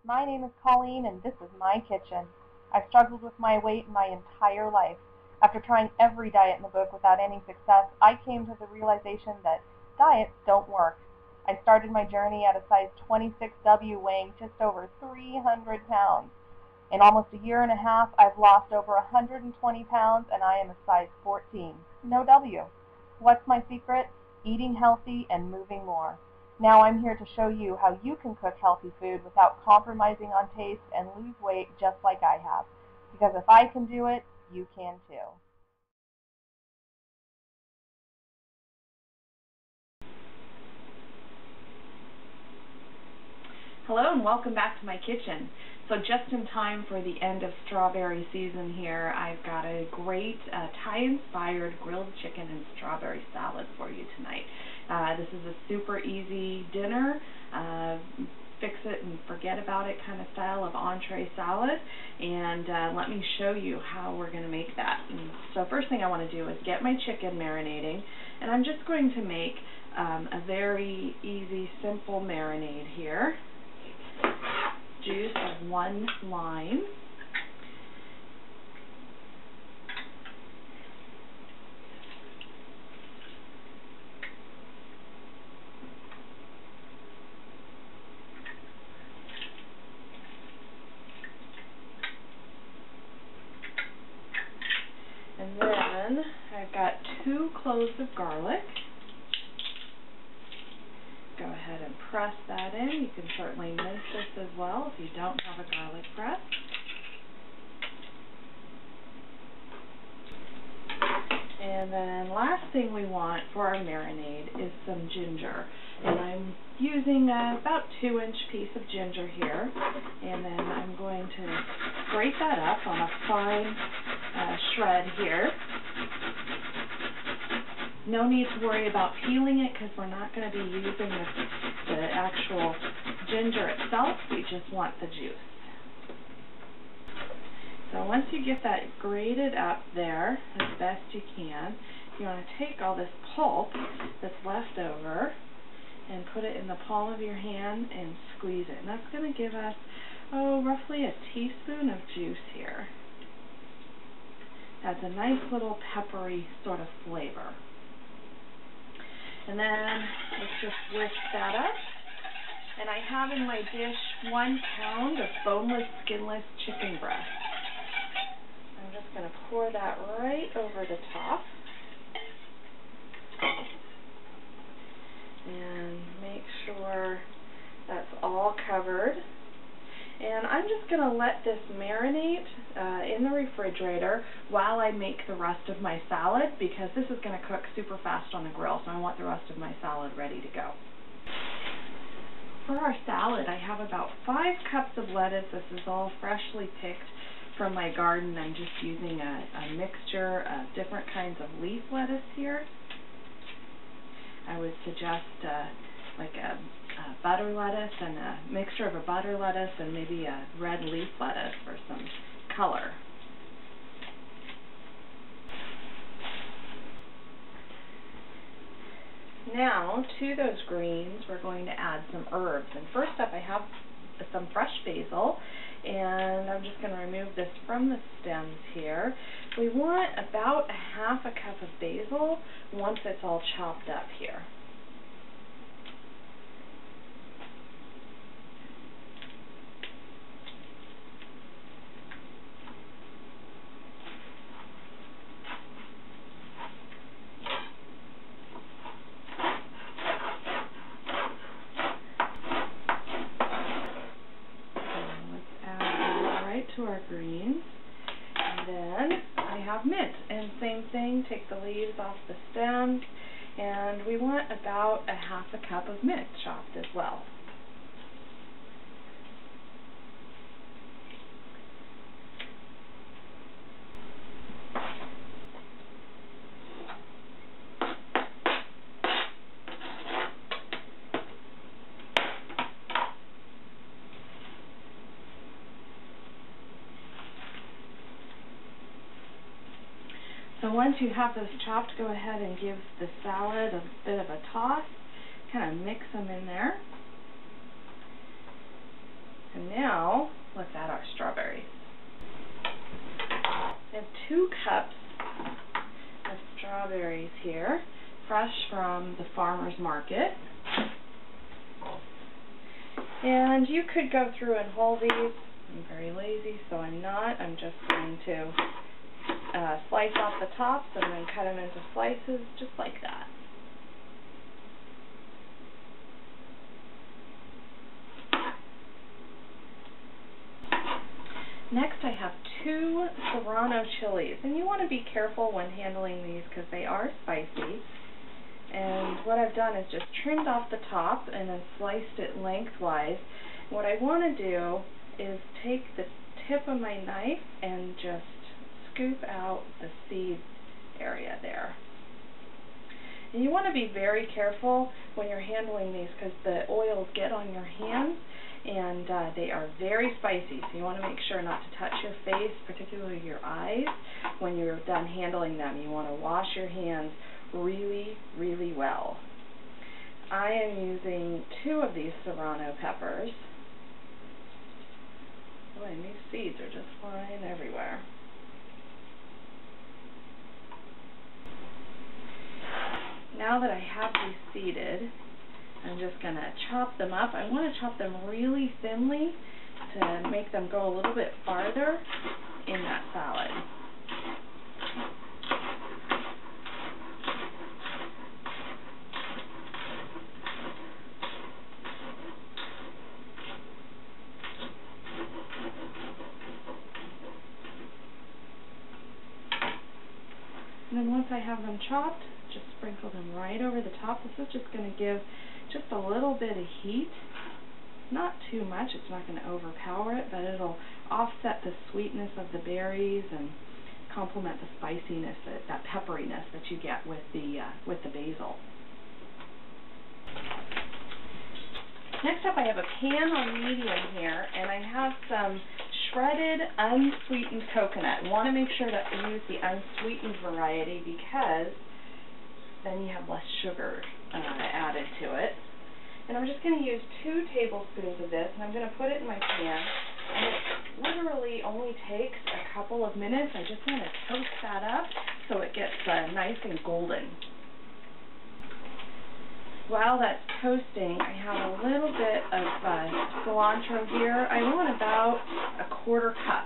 My name is Colleen and this is my kitchen. I've struggled with my weight my entire life. After trying every diet in the book without any success, I came to the realization that diets don't work. I started my journey at a size 26W weighing just over 300 pounds. In almost a year and a half, I've lost over 120 pounds and I am a size 14. No W. What's my secret? Eating healthy and moving more. Now I'm here to show you how you can cook healthy food without compromising on taste and lose weight just like I have. Because if I can do it, you can too. Hello and welcome back to my kitchen. So just in time for the end of strawberry season here, I've got a great Thai-inspired grilled chicken and strawberry salad for you tonight. This is a super easy dinner, fix it and forget about it kind of style of entree salad, and let me show you how we're going to make that. And so first thing I want to do is get my chicken marinating, and I'm just going to make a very easy, simple marinade here. Juice of 1 lime, and then I've got 2 cloves of garlic. Go ahead and press that in. You can certainly mince this as well if you don't have a garlic press. And then last thing we want for our marinade is some ginger. And I'm using about 2-inch piece of ginger here. And then I'm going to grate that up on a fine shred here. No need to worry about peeling it because we're not going to be using the actual ginger itself. We just want the juice. So once you get that grated up there as best you can, you want to take all this pulp that's left over and put it in the palm of your hand and squeeze it. And that's going to give us, roughly a teaspoon of juice here. Adds a nice little peppery sort of flavor. And then let's just whisk that up. And I have in my dish 1 pound of boneless, skinless chicken breast. I'm just going to pour that right over the top. And make sure that's all covered. And I'm just going to let this marinate in the refrigerator while I make the rest of my salad, because this is going to cook super fast on the grill, so I want the rest of my salad ready to go. For our salad, I have about 5 cups of lettuce. This is all freshly picked from my garden. I'm just using a mixture of different kinds of leaf lettuce here. I would suggest like a butter lettuce and a mixture of a butter lettuce and maybe a red leaf lettuce for some color. Now to those greens we're going to add some herbs, and first up I have some fresh basil, and I'm just going to remove this from the stems here. We want about a half a cup of basil once it's all chopped up here. To our greens, and then I have mint, and same thing, take the leaves off the stems, and we want about a half a cup of mint chopped as well. So once you have those chopped, go ahead and give the salad a bit of a toss. Kind of mix them in there. And now, let's add our strawberries. I have 2 cups of strawberries here, fresh from the farmer's market. And you could go through and hull these. I'm very lazy, so I'm not. I'm just going to slice off the tops and then cut them into slices just like that. Next I have 2 serrano chilies, and you want to be careful when handling these because they are spicy. And what I've done is just trimmed off the top and then sliced it lengthwise. What I want to do is take the tip of my knife and just scoop out the seed area there. And you want to be very careful when you're handling these because the oils get on your hands, and they are very spicy, so you want to make sure not to touch your face, particularly your eyes, when you're done handling them. You want to wash your hands really, really well. I am using 2 of these serrano peppers. Boy, and these seeds are just flying everywhere. Now that I have these seeded, I'm just going to chop them up. I want to chop them really thinly to make them go a little bit farther in that salad. And then once I have them chopped, just sprinkle them right over the top. This is just going to give just a little bit of heat. Not too much, it's not going to overpower it, but it'll offset the sweetness of the berries and complement the spiciness, that pepperiness that you get with the basil. Next up I have a pan on medium here, and I have some shredded unsweetened coconut. You want to make sure that you use the unsweetened variety because then you have less sugar added to it. And I'm just going to use 2 tablespoons of this, and I'm going to put it in my pan. And it literally only takes a couple of minutes. I just want to toast that up so it gets nice and golden. While that's toasting, I have a little bit of cilantro here. I want about a 1/4 cup.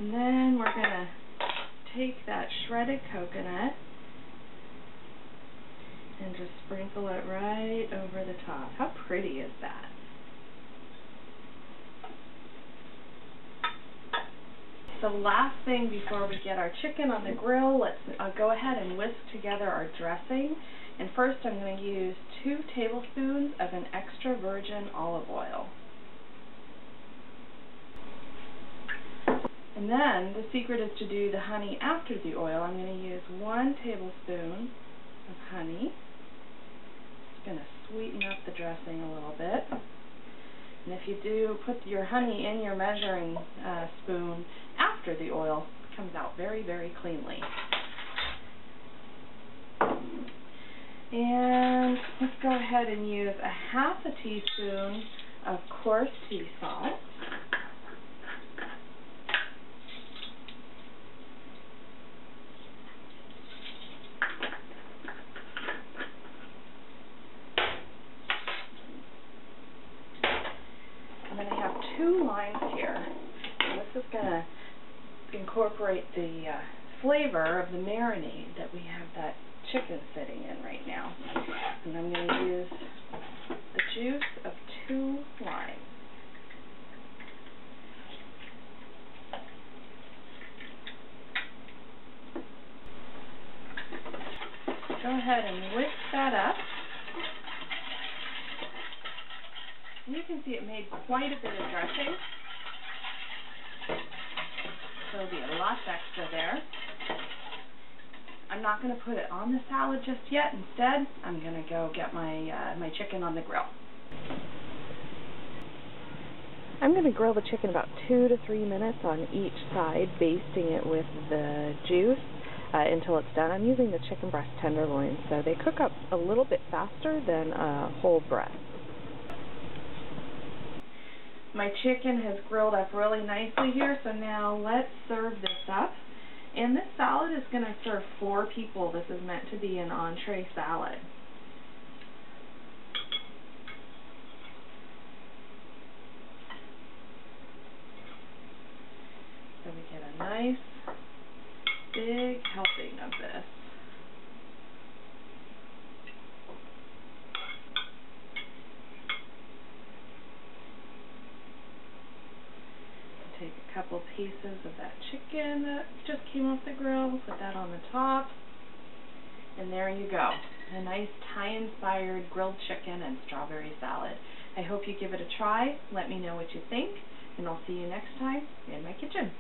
And then we're going to take that shredded coconut and just sprinkle it right over the top. How pretty is that? The last thing before we get our chicken on the grill, let's go ahead and whisk together our dressing. And first I'm going to use 2 tablespoons of an extra virgin olive oil. And then the secret is to do the honey after the oil. I'm going to use 1 tablespoon of honey. It's going to sweeten up the dressing a little bit. And if you do put your honey in your measuring spoon after the oil, it comes out very, very cleanly. And let's go ahead and use a 1/2 teaspoon of coarse sea salt. And then I have 2 limes here. And this is going to incorporate the flavor of the marinade that we have that chicken sitting in right now. And I'm going to use the juice of 2 limes. Go ahead and whisk that up. And you can see it made quite a bit of dressing. So there'll be a lot extra there. I'm not going to put it on the salad just yet. Instead, I'm going to go get my chicken on the grill. I'm going to grill the chicken about 2 to 3 minutes on each side, basting it with the juice. until it's done. I'm using the chicken breast tenderloin, so they cook up a little bit faster than whole breast. My chicken has grilled up really nicely here, so now let's serve this up. And this salad is going to serve 4 people. This is meant to be an entree salad. So we get a nice big helping of this. Take a couple pieces of that chicken that just came off the grill, put that on the top, and there you go. A nice Thai-inspired grilled chicken and strawberry salad. I hope you give it a try. Let me know what you think, and I'll see you next time in my kitchen.